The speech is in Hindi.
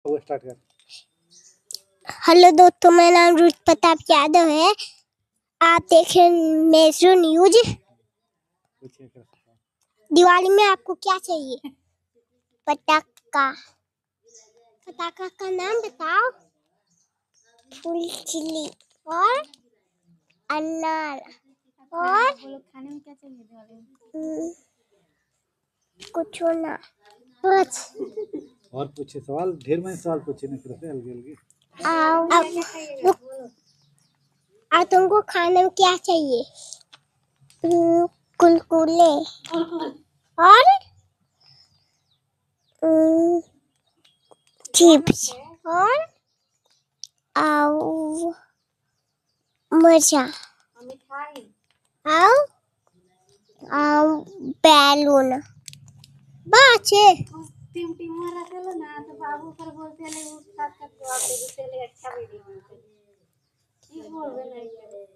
वो स्टार्ट कर। हेलो दोस्तों, मेरा नाम रुच प्रताप यादव है। आप देख रहे हैं मेट्रो न्यूज। दिवाली में आपको क्या चाहिए? पटाखा। पटाखा का नाम बताओ। फुलझड़ी और अनार। और खाने में क्या चाहिए दिवाली में? कुछ ना, बस। और पूछे सवाल, ढेर में सवाल पूछे ना, फिर से अलग अलग। अब तुमको खाने में क्या चाहिए? कुलकुले और चिप्स और मजा बैलून बाचे। टीम रहते ना तो बाबू पर बोलते हैं उसका जवाब दे देते हैं। अच्छा वीडियो बोलते हैं, बोल रहे नहीं।